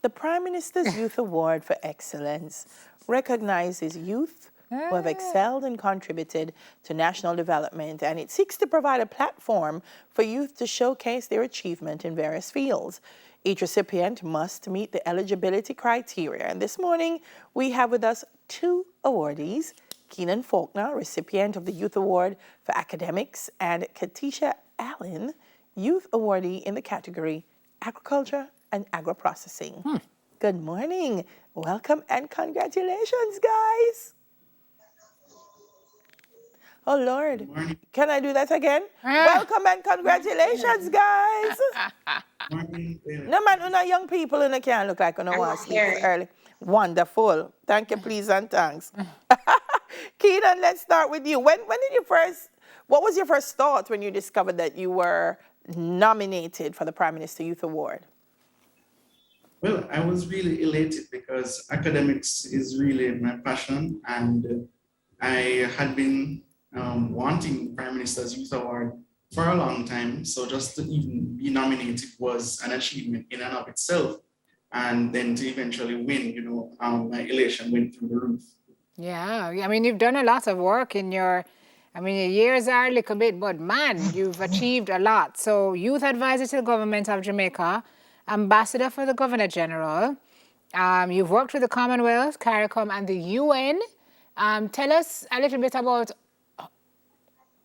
The Prime Minister's Youth Award for Excellence recognizes youth who have excelled and contributed to national development, and it seeks to provide a platform for youth to showcase their achievement in various fields. Each recipient must meet the eligibility criteria. And this morning, we have with us two awardees, Keenan Falconer, recipient of the Youth Award for Academics, and Katisha Allen, Youth Awardee in the category Agriculture and Agro-Processing. Good morning. Welcome and congratulations, guys. Oh, Lord. Can I do that again? Welcome and congratulations, guys. No man, no young people in the can look like no one sleep early. Wonderful. Thank you, please, and thanks. Keenan, let's start with you. When did you what was your first thought when you discovered that you were nominated for the Prime Minister Youth Award? Well, I was really elated because academics is really my passion, and I had been wanting Prime Minister's Youth Award for a long time. So just to even be nominated was an achievement in and of itself. And then to eventually win, my elation went through the roof. Yeah, I mean, you've done a lot of work in your years are a little bit, but man, you've achieved a lot. So youth advisor to the government of Jamaica, ambassador for the Governor General. You've worked with the Commonwealth, CARICOM, and the UN. Tell us a little bit about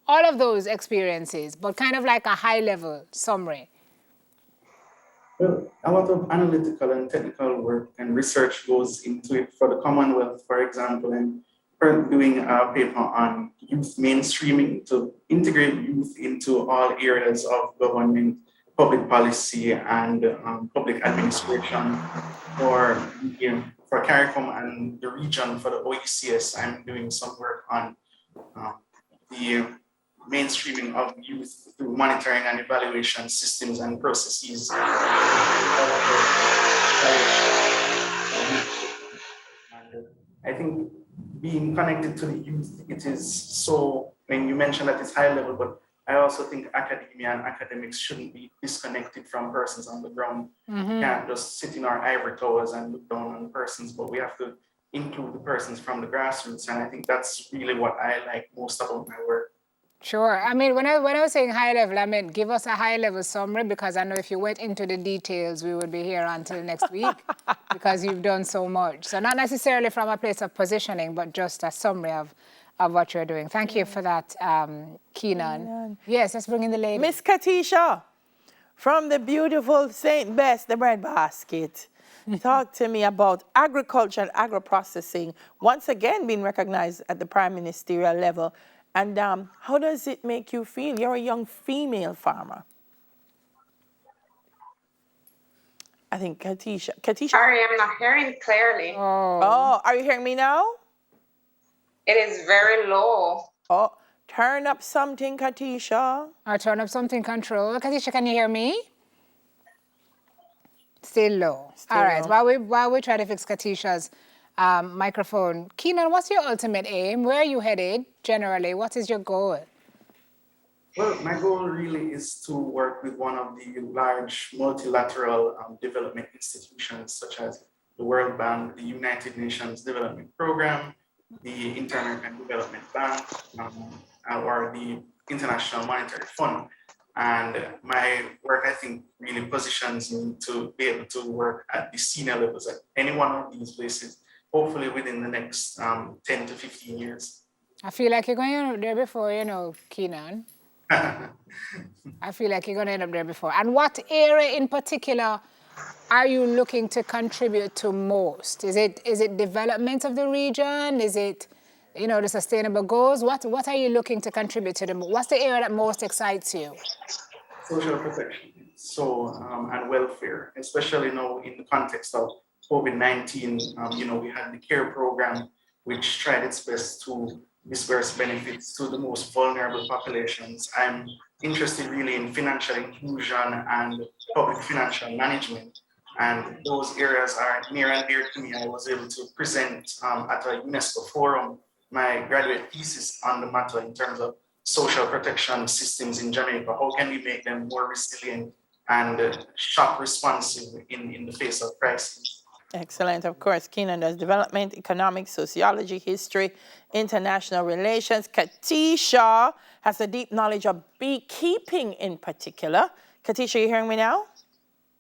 all of those experiences, but kind of like a high-level summary. Well, a lot of analytical and technical work and research goes into it for the Commonwealth, for example, and we're doing a paper on youth mainstreaming to integrate youth into all areas of government, public policy, and public administration. For CARICOM and the region for the OECS, I'm doing some work on the mainstreaming of youth through monitoring and evaluation systems and processes. And I think being connected to the youth, it is so, when you mentioned that it's high level, but I also think academia and academics shouldn't be disconnected from persons on the ground. We can't just sit in our ivory towers and look down on persons, but we have to include the persons from the grassroots. And I think that's really what I like most about my work. Sure. I mean, when I was saying high level, I meant give us a high level summary, because I know if you went into the details, we would be here until next week because you've done so much. So not necessarily from a place of positioning, but just a summary of what you're doing. Thank you for that, Keenan. Yes, let's bring in the lady. Miss Katisha, from the beautiful St. Bess, the bread basket. Talk to me about agriculture and agro-processing, once again being recognized at the prime ministerial level. And how does it make you feel? You're a young female farmer. I think Katisha. Sorry, I'm not hearing clearly. Oh, are you hearing me now? It is very low. Oh, turn up something, Katisha. Or turn up something, control. Katisha, can you hear me? Still low. All right, while we try to fix Katisha's microphone. Keenan, what's your ultimate aim? Where are you headed generally? What is your goal? Well, my goal really is to work with one of the large multilateral development institutions, such as the World Bank, the United Nations Development Program, the Inter-American Development Bank, or the International Monetary Fund. And my work, I think, really positions me to be able to work at the senior levels at any one of these places, hopefully within the next 10 to 15 years. I feel like you're going to end up there before, Keenan. I feel like you're going to end up there before. And what area in particular are you looking to contribute to most? Is it development of the region? Is it, the sustainable goals? What are you looking to contribute to? What's the area that most excites you? Social protection, and welfare, especially now in the context of COVID-19. We had the CARE program, which tried its best to disperse benefits to the most vulnerable populations. I'm interested really in financial inclusion and public financial management. And those areas are near and dear to me. I was able to present at a UNESCO forum my graduate thesis on the matter in terms of social protection systems in Jamaica. How can we make them more resilient and shock responsive in the face of crisis. Excellent. Of course, Keenan does development, economics, sociology, history, international relations. Katisha has a deep knowledge of beekeeping in particular. Katisha, you hearing me now?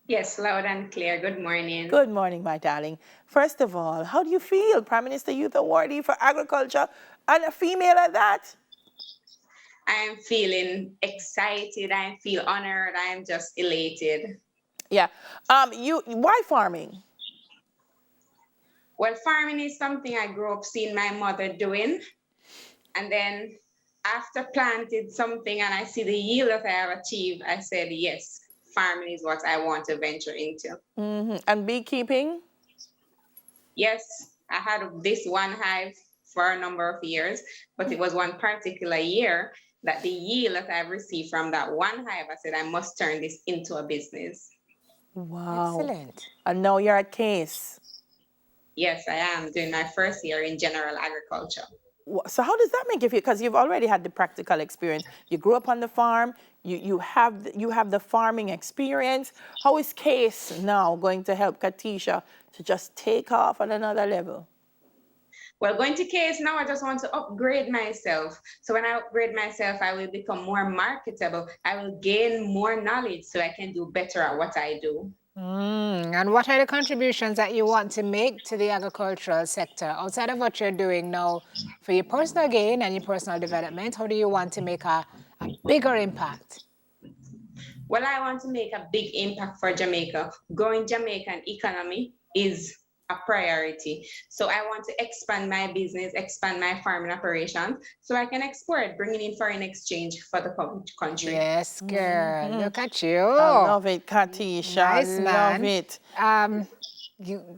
Yes, loud and clear. Good morning. Good morning, my darling. First of all, how do you feel, Prime Minister Youth Awardee for Agriculture and a female at that? I'm feeling excited. I feel honored. I'm just elated. Yeah. Why farming? Well, farming is something I grew up seeing my mother doing. And then after planted something and I see the yield that I have achieved, I said, yes, farming is what I want to venture into. Mm-hmm. And beekeeping? Yes, I had this one hive for a number of years, but it was one particular year that the yield that I've received from that one hive, I said, I must turn this into a business. Wow. Excellent. And now you're at Case. Yes, I am doing my first year in general agriculture. So how does that make you feel? Because you've already had the practical experience. You grew up on the farm. You have the farming experience. How is Case now going to help Katisha to just take off on another level? Well, going to Case now, I just want to upgrade myself. So when I upgrade myself, I will become more marketable. I will gain more knowledge so I can do better at what I do. And what are the contributions that you want to make to the agricultural sector outside of what you're doing now for your personal gain and your personal development? How do you want to make a bigger impact? Well, I want to make a big impact for Jamaica. Growing Jamaican economy is a priority. So I want to expand my business, expand my farming operations so I can export, bringing in foreign exchange for the country. Yes, girl. Look at you. I love it, Katisha. Nice, I man. love it.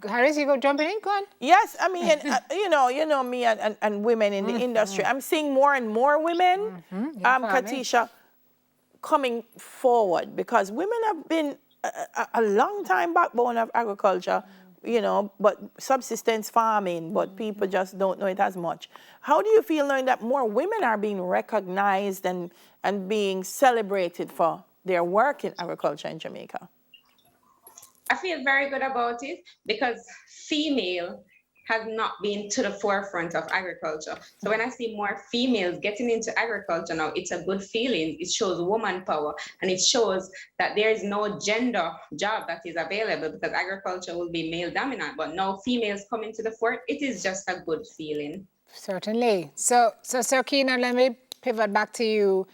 Harris, you go jumping in? Go on. Yes, I mean, you know me and women in the industry. I'm seeing more and more women, Katisha, coming forward because women have been a long time backbone of agriculture, you know, but subsistence farming, but people just don't know it as much. How do you feel knowing that more women are being recognized and being celebrated for their work in agriculture in Jamaica? I feel very good about it because female has not been to the forefront of agriculture. So when I see more females getting into agriculture now, it's a good feeling. It shows woman power and it shows that there is no gender job that is available because agriculture will be male dominant, but now females coming to the fore, it is just a good feeling. Certainly. So Keenan, let me pivot back to you.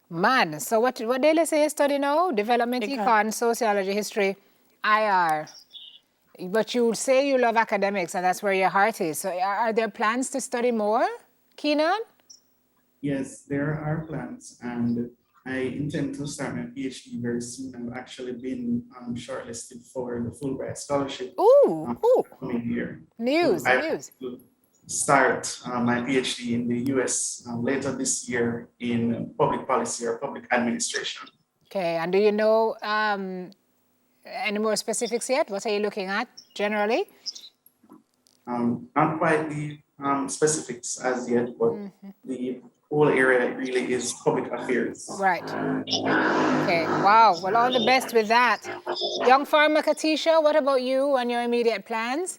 Man, so what did they say you study now? Development, econ, sociology, history, IR. But you say you love academics and that's where your heart is. So are there plans to study more, Keenan? Yes, there are plans, and I intend to start my PhD very soon. I've actually been shortlisted for the Fulbright Scholarship coming year. News. I will start my PhD in the US later this year in public policy or public administration. Okay, and do you know any more specifics yet? What are you looking at generally? Not quite the specifics as yet, but the whole area really is public affairs. Right. Okay, wow. Well, all the best with that. Young farmer Katisha, what about you and your immediate plans?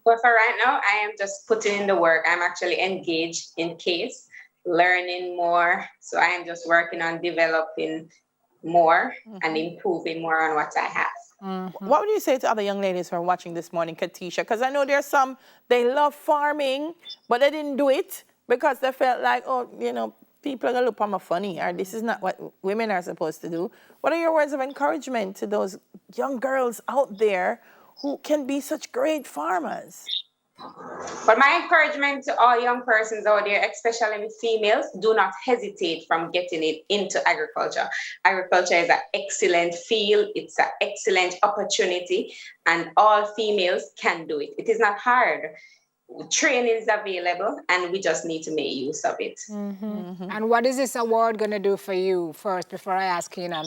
Well, for right now, I am just putting in the work. I'm actually engaged in Case, learning more. So I am just working on developing more and improving more on what I have. What would you say to other young ladies who are watching this morning, Katisha? Because I know there's some, they love farming, but they didn't do it because they felt like, oh, you know, people are going to look at me funny, or this is not what women are supposed to do. What are your words of encouragement to those young girls out there who can be such great farmers? But my encouragement to all young persons out there, especially with females, do not hesitate from getting it into agriculture. Agriculture is an excellent field. It's an excellent opportunity, and all females can do it. It is not hard. Training is available, and we just need to make use of it. And what is this award going to do for you first, before I ask Keenan?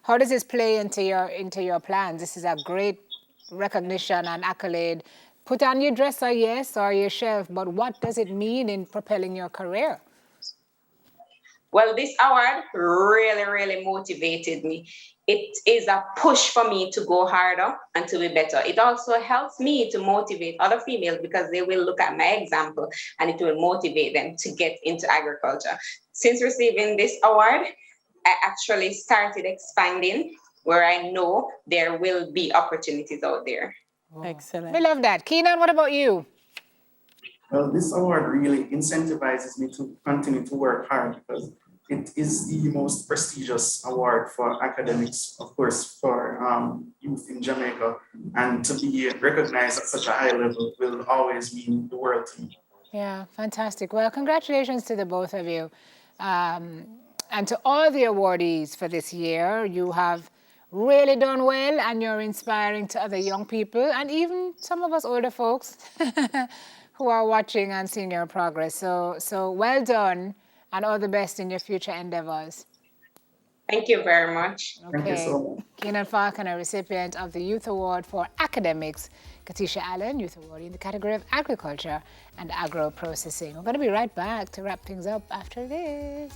How does this play into your plans? This is a great recognition and accolade. Put on your dresser, yes, or your shelf, but what does it mean in propelling your career? Well, this award really, really motivated me. It is a push for me to go harder and to be better. It also helps me to motivate other females because they will look at my example and it will motivate them to get into agriculture. Since receiving this award, I actually started expanding where I know there will be opportunities out there. Excellent. We love that. Keenan, what about you? Well, this award really incentivizes me to continue to work hard because it is the most prestigious award for academics, of course, for youth in Jamaica. And to be recognized at such a high level will always mean the world to me. Yeah, fantastic. Well, congratulations to the both of you. And to all the awardees for this year. You have really done well and you're inspiring to other young people and even some of us older folks who are watching and seeing your progress. So well done and all the best in your future endeavors. Thank you very much. Okay. Thank you so much. Keenan Falconer, recipient of the Youth Award for Academics. Katisha Allen, Youth Award in the category of Agriculture and Agro Processing. We're going to be right back to wrap things up after this.